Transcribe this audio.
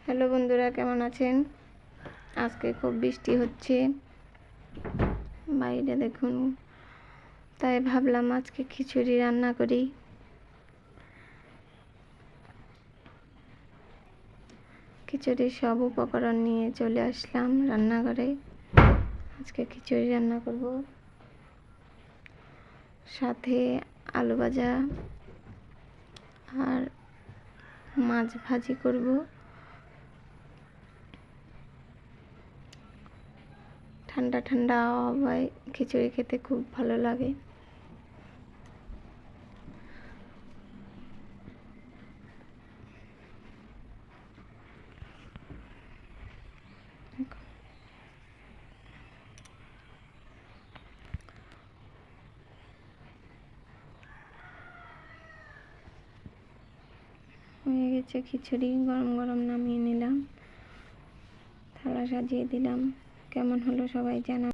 Hello বন্ধুরা, কেমন আছেন? আজকে খুব বৃষ্টি হচ্ছে বাইরে দেখুন, তাই ভাবলাম আজকে খিচুড়ি রান্না করি। খিচুড়ির সব উপকরণ নিয়ে চলে আসলাম রান্নাঘরে। আজকে খিচুড়ি রান্না করব, সাথে আলু ভাজা আর মাছ ভাজি করব। ঠান্ডা ঠান্ডা হাওয়ায় খিচুড়ি খেতে খুব ভালো লাগে। হয়ে গেছে খিচুড়ি, গরম গরম নামিয়ে নিলাম, থালা সাজিয়ে দিলাম। কেমন হলো সবাই জানা।